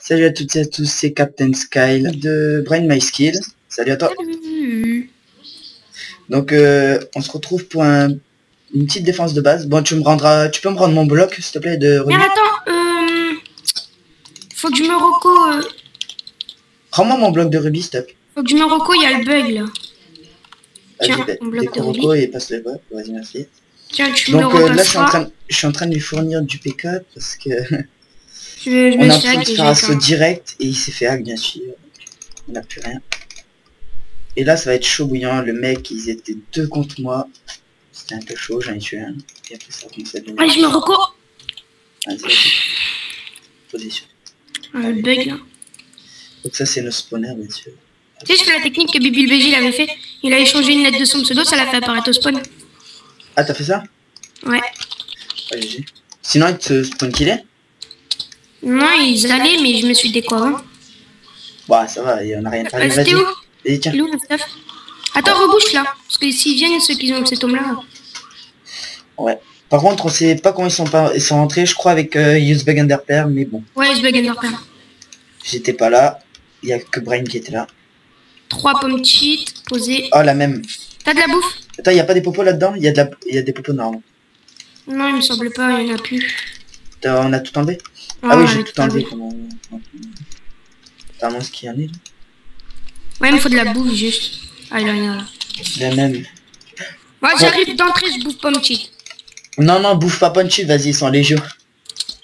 Salut à toutes et à tous, c'est Captain Skyle de Brain My Skill. Salut à toi. Salut. Donc on se retrouve pour une petite défense de base. Bon, tu peux me rendre mon bloc, s'il te plaît, de Mais rugby. attends, faut que je me reco. Rends-moi mon bloc de rugby, s'il te plaît. Faut que je me reco, il y a le bug là. Tiens, Vas-y, mon bloc de Roco rugby. et passe le bloc. Vas-y, merci. Tiens, tu me le Donc là, repasseras. je suis en train de lui fournir du PK parce que Je on me est en suis train de hack et faire j'ai assaut faim. direct et il s'est fait hack, bien sûr. On n'a plus rien. Et là, ça va être chaud bouillant. Le mec, ils étaient deux contre moi. C'était un peu chaud, j'en ai tué un. Et après ça, comme ça, bien. Allez, je me reco. Vas-y, vas-y. Position. Le bug là. Donc ça, c'est nos spawners, bien sûr. Tu sais, je fais la technique que Bibi le BG il avait fait. Il avait changé une lettre de son pseudo, ça l'a fait apparaître au spawn. Ah, t'as fait ça? Ouais. Ah, GG. Sinon, il te spawn killé? Non, ils allaient, mais je me suis déco avant. Bah, ça va, on a rien parlé. C'était Vas-y. où? Vas-y, tiens. Il est où le stuff? Attends, rebouche là. Parce que s'ils viennent, ceux qui ont cet homme là. Ouais. Par contre, on sait pas comment ils sont rentrés, je crois, avec Usebug Underpair, mais bon. Ouais, je bug underpair. J'étais pas là. Il y a que Brain qui était là. 3 pommes cheat posées. Oh, la même. T'as de la bouffe? Attends, il y a pas des popos là-dedans? Il y a des popos normaux. Non, il me semble pas, il y en a plus. On a tout enlevé? Ouais, Ah oui, on j'ai avait tout enlevé. Comment... T'as un monstre qui en est là? Ouais, il me faut de la bouffe juste. Ah, il y en a là. La même. Ouais, j'arrive d'entrée, je bouffe pomme cheat. Non, non, bouffe pas punchy, vas-y, ils sont légers.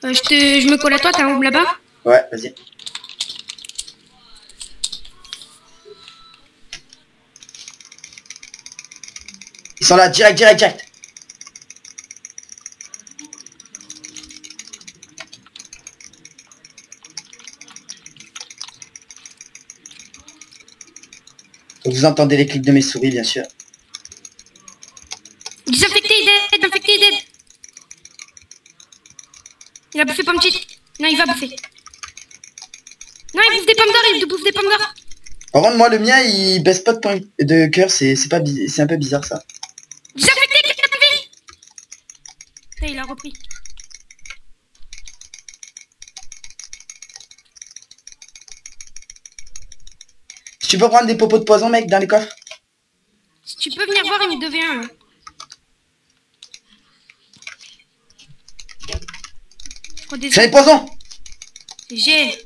Je me colle à toi, t'as un oub là-bas? Ouais, vas-y. Ils sont là, direct, direct, direct. Vous entendez les clics de mes souris, bien sûr. Désinfecté, dead, infecté, dead. Il a bouffé pomme cheat. Non, il va bouffer. Non, il bouffe des pommes d'or, il bouffe des pommes d'or. Par contre, moi, le mien, il baisse pas de points de cœur, c'est un peu bizarre, ça. Désinfecté, quelqu'un a vu? Ça, il a repris. Si tu peux prendre des popos de poison, mec, dans les coffres. Si tu peux venir voir, il me devient un. J'ai des poisons. J'ai.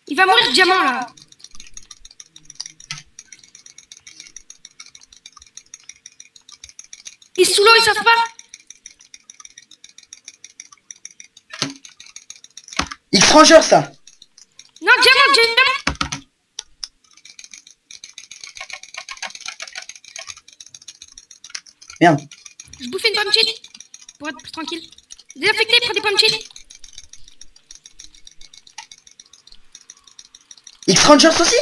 Il va mourir diamant là. Ils sont sous l'eau, ils savent pas. X-Ranger, ça. Non, diamant, diamant. Merde. Je bouffe une pomme cheat. Pour être plus tranquille. Désinfecté, prends des pommes cheat. X-Rangers aussi?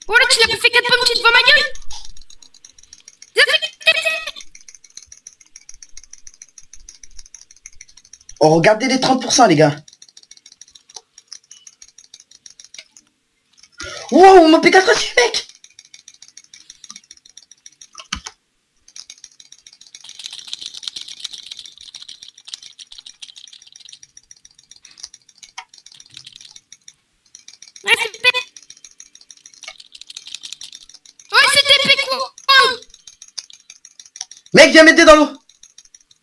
Oh là, tu l'as bouffé 4 pommes cheat devant ma gueule. Désinfecté. Oh, regardez les 30%, les gars. Wow, mon P4 aussi, mec. Ouais, c'est épais. Ouais, c'est épais quoi. Oh. Mec, viens m'aider dans l'eau.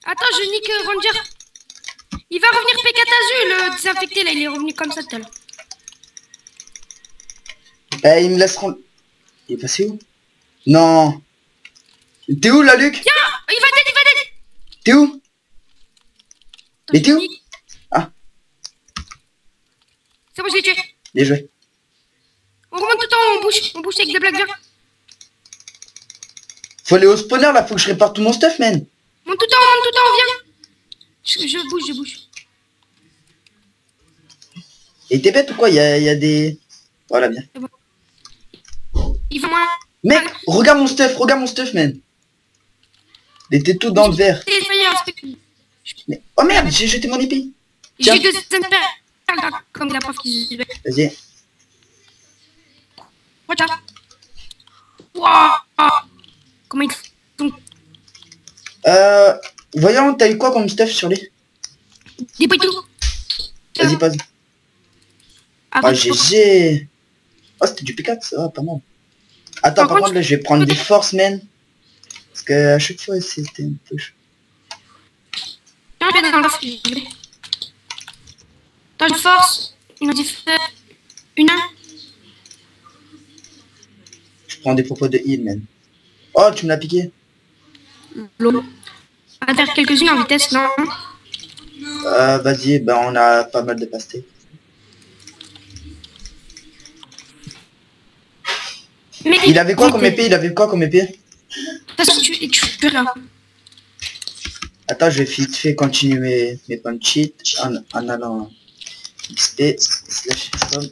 Attends, je nique Ranger. Il va revenir P4 Azul, le désinfecté là, il est revenu comme ça tout à l'heure. Ils me laisseront... Il est passé où? Non. T'es où, là, Luc? Tiens, il va dead, il va dead. T'es où? Mais t'es où? Nique. Ah, C'est bon, je l'ai tué. bien joué. On remonte tout en haut, on bouge avec des blagues bien. Faut aller au spawner, là, faut que je répare tout mon stuff, man. Monte tout en haut, viens. Je bouge. Et t'es bête ou quoi? Il y a des... Voilà, bien. Il va moins. Mec, regarde mon stuff, man. Il était tout dans le verre. Mais... Oh merde, j'ai jeté mon épée. J'ai 2 perles, comme la prof qui se... Vas-y. Watch out. Wow. Voyons, t'as eu quoi comme stuff sur les... Des poitou. Vas-y, passe. Ah, GG. Oh, c'était du P4, ça va, pas mal. Attends, par contre, là, je vais prendre des forces, man. Parce que à chaque fois, c'était un peu chaud. Tiens, je vais dans le Dans le force, il m'a dit faire une. Je prends des propos de heal, man. Oh, tu me l'as piqué. L'eau. On va faire quelques-unes en vitesse, non? Vas-y, bah on a pas mal de pastèques. Mais il avait quoi comme épée? Il avait quoi comme épée? Parce que tu peux rien. Attends, je vais vite fait continuer mes punch it en allant XP slash com.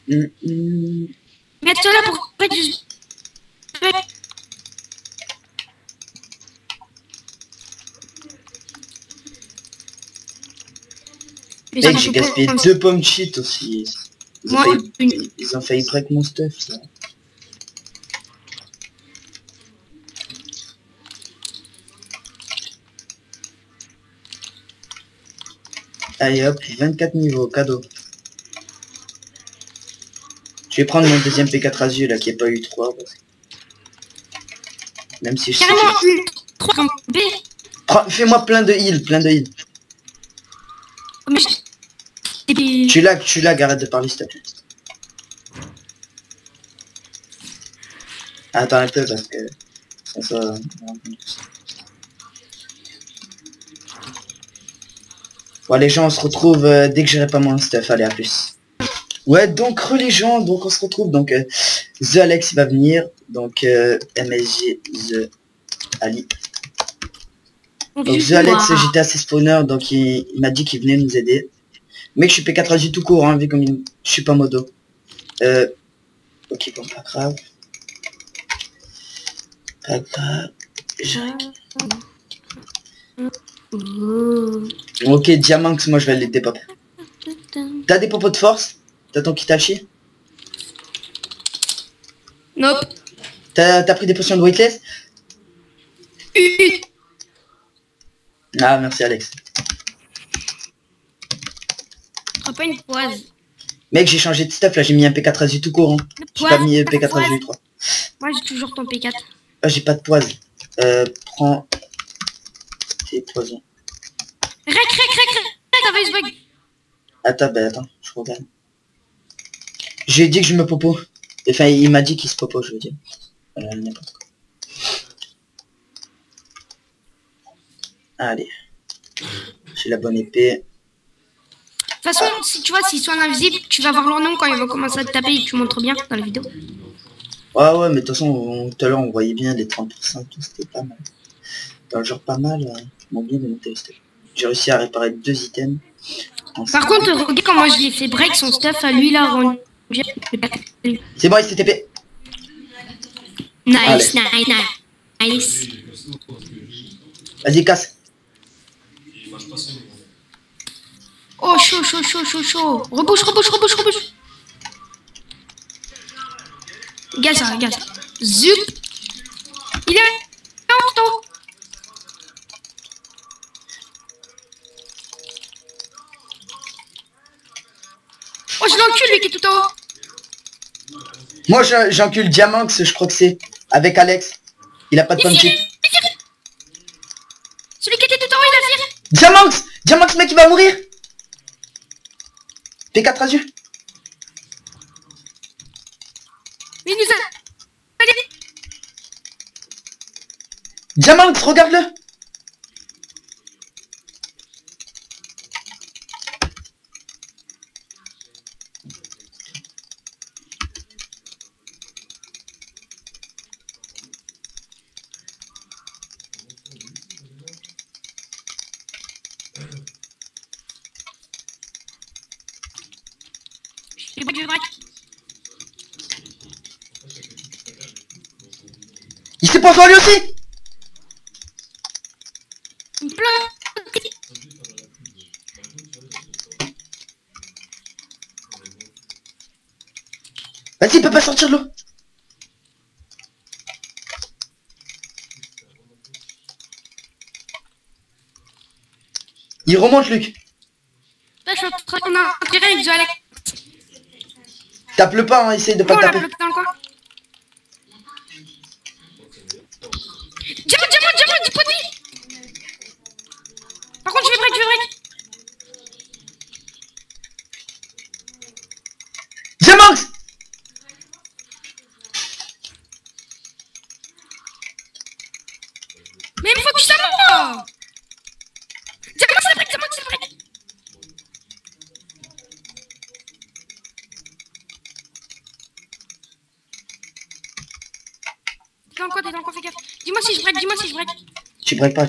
Mais toi là pour pas du... Mec, j'ai gaspillé 2 pommes cheat aussi. Ils ont failli break mon stuff là. Allez hop, 24 niveaux, cadeau. Je vais prendre mon deuxième P4 Azul là qui est pas eu 3. Même si je sais que... Fais-moi plein de heal, plein de heal. Tu lag, arrête de parler s'il te plaît. Attends un peu parce que... Ça... Bon les gens on se retrouve dès que j'aurai pas mon stuff, allez à plus. Ouais donc les gens, donc on se retrouve, donc The Alex va venir, donc MSG The Ali. Donc The Alex j'étais à ses spawners, donc il m'a dit qu'il venait nous aider. Mec je suis P4 Azul tout court hein, vu comme je suis pas modo. Ok bon pas grave. Pas grave. Ok Diamanx, moi je vais aller des pop. T'as des popos de force? T'as ton Kitachi? Nope. T'as pris des potions de weightless? Ah merci Alex. Pas une poise. Mec j'ai changé de stuff là, j'ai mis un P4 Azul tout court hein. J'ai pas mis P4 Azul 3. Moi j'ai toujours ton P4. Ah j'ai pas de poise. Prends tes poisons. Rec, t'avais ce bug. Attends, bah attends, je regarde. Je lui ai dit que je me popo. Enfin il m'a dit qu'il se popo, je veux dire. Voilà, n'importe quoi. Allez. J'ai la bonne épée. De toute façon, si tu vois, s'ils sont invisibles, tu vas voir leur nom quand ils vont commencer à te taper et que tu montres bien dans la vidéo. Ouais, mais de toute façon, tout à l'heure, on voyait bien les 30%, tout, c'était pas mal. Dans le genre pas mal, ils m'ont bien démonté le stuff. J'ai réussi à réparer 2 items. Par contre, regarde comment je l'ai fait break son stuff à lui là. C'est bon, il s'est TP. Nice, nice, nice. Vas-y, casse. Oh, chaud. Rebouche. Gaz ça. Zup. Il est là, oh, je l'encule lui qui est tout en haut. Moi, j'encule Diamanx, je crois que c'est. Avec Alex. Il a pas de punch. Celui qui était tout en haut, il a viré. Diamanx, mec, il va mourir. P4 Azul. Il nous a... Allez. Diamanx, regarde-le. Il s'est pas fait lui aussi. Il pleure. Vas-y, il peut pas sortir de l'eau. Il remonte, Luc. Là, je suis en train on a intérêt avec Alex. Tape-le pas, hein, essaye de pas Oh, le on l'a taper. bloqué dans le coin. Diamant, 10 points de vie. Par contre, je vais break. Diamanx. Mais il me faut que ça monte. Diamant, c'est break. T'es dans quoi, fais gaffe. Dis-moi si je break. Tu break pas.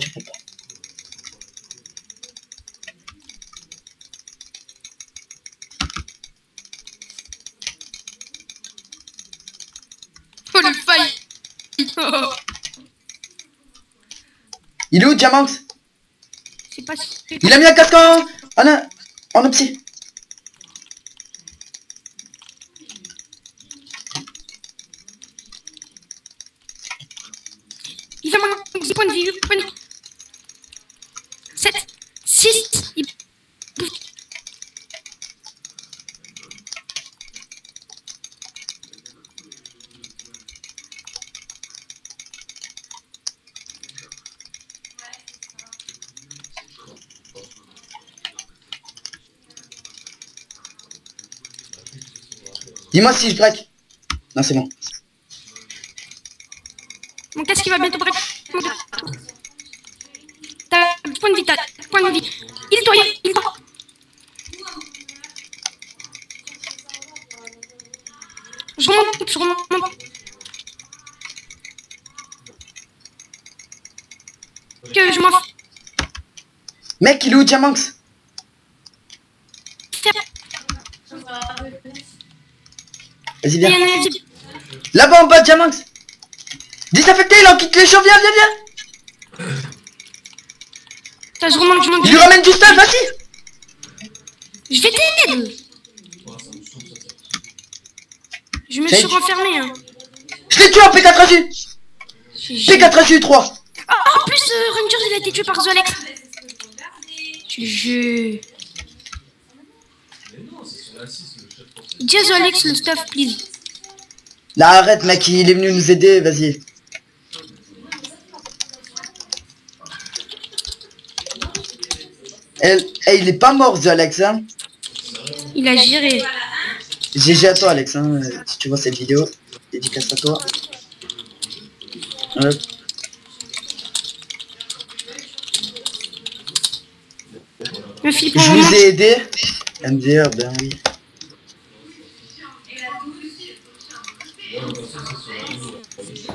Oh, le faille. Oh. Il est où, Diamanx? Je sais pas si... Il a mis un casque en opti. Il va manquer 10 points de vie, 8 points de vie. 7, 6, il... Dis-moi si je break. Non, c'est bon. Mon casque il va bientôt break. T'as point de vie, Il est toi. Je remonte. Que je m'en fous. Mec, il est où, Diamanx? Vas-y, viens. Là-bas en bas, Diamanx. Désaffecté, il en quitte les champs, viens. Putain, je remonte. Il lui ramène du stuff, vas-y. Je vais t'aider. Je me suis renfermé. Hein. Je l'ai tué en P4AG. P4AG 3. En plus, Rangers il a été tué par Zolex. Je... Dis à Zolex le stuff, please. Là, arrête, mec, il est venu nous aider, vas-y. Il est pas mort, The Alex, hein. Il a géré. GG à toi, Alex, hein, si tu vois cette vidéo. Dédicace à toi. Hop. Je vous ai aidé. MDR, ben oui.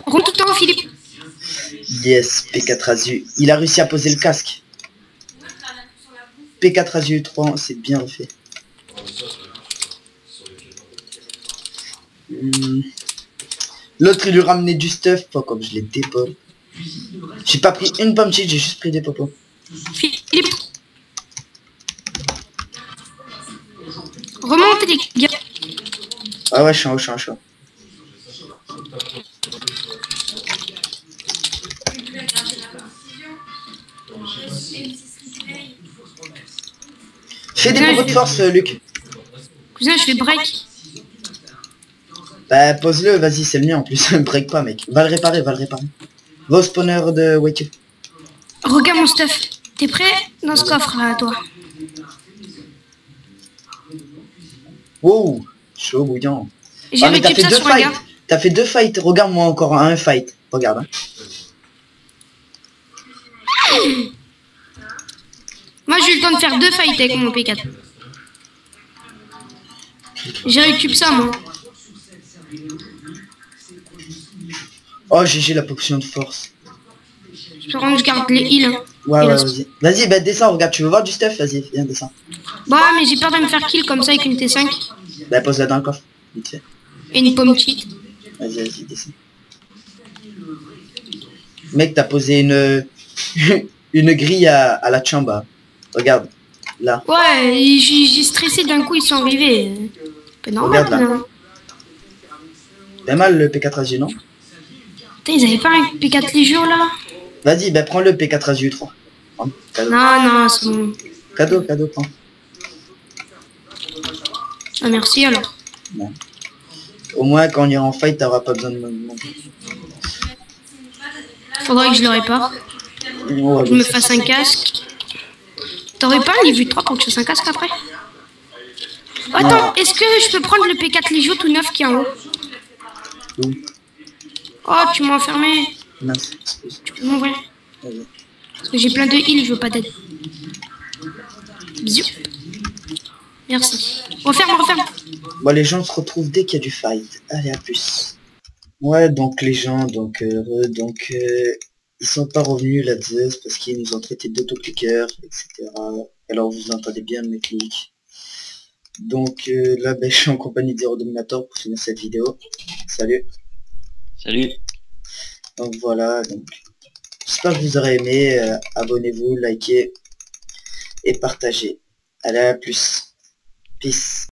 Rentre tout en haut, Philippe. Yes, P4AZU. Il a réussi à poser le casque. P4AZU 3, c'est bien refait. L'autre, il lui ramenait du stuff. Pas comme je l'ai dépop. J'ai pas pris une pomme cheat, j'ai juste pris des popos. Philippe. Remontez les gars. Ah ouais, je suis en haut, Fais des popos de force, Luc. Cousin, je fais break. Bah, pose-le, vas-y, c'est le mien en plus. Break pas, mec. Va le réparer. Va au spawner de Wake. Regarde mon stuff. T'es prêt dans ce coffre là, toi? Wow, chaud bouillant. J'ai récupéré ça sur un gars. T'as fait 2 fights. Regarde-moi encore un fight. Regarde. Hein. Moi, j'ai eu le temps de faire 2 fights avec mon P4. J'ai récupéré ça, moi. Oh, GG la potion de force. Je garde les heals. Ouais, vas-y. Vas-y, bah descends, regarde, tu veux voir du stuff? Vas-y, viens, descends. Bah, mais j'ai peur de me faire kill comme ça avec une T5. Bah, pose-la dans le coffre, vite fait. Et une pomme cheat. Vas-y, descends. Mec, t'as posé une... une grille à la chamba. Regarde, là. Ouais, j'ai stressé d'un coup, ils sont arrivés. C'est normal, regarde, là. T'as mal le P4AZU, non? Putain, ils avaient pas un P4 les jours là? Vas-y, bah prends le P4AZU 3. Non, c'est bon. Cadeau, cadeau, prends. Ah merci alors. Non. Au moins, quand on ira en fight, t'auras pas besoin de me demander. Faudrait que je le répare. Ouais, Je me fasse un casque. T'aurais pas un niveau 3 pour que je fasse un casque après? Attends, est-ce que je peux prendre le P4 Légio tout neuf qui est en haut? Oui. Oh, tu m'as enfermé. Mince, excuse. Tu peux m'envoyer? Vas-y. Parce que j'ai plein de heals, je veux pas d'aide. Bisous. Merci. Referme, referme. Bon, les gens se retrouvent dès qu'il y a du fight. Allez, à plus. Ouais, donc les gens, ils sont pas revenus la Zeus parce qu'ils nous ont traité d'autocliqueurs, etc. Alors vous entendez bien mes clics. Donc là, ben, je suis en compagnie de Zero Dominator pour finir cette vidéo. Salut. Salut. Donc voilà, donc j'espère que vous aurez aimé. Abonnez-vous, likez et partagez. Allez, à plus. Peace.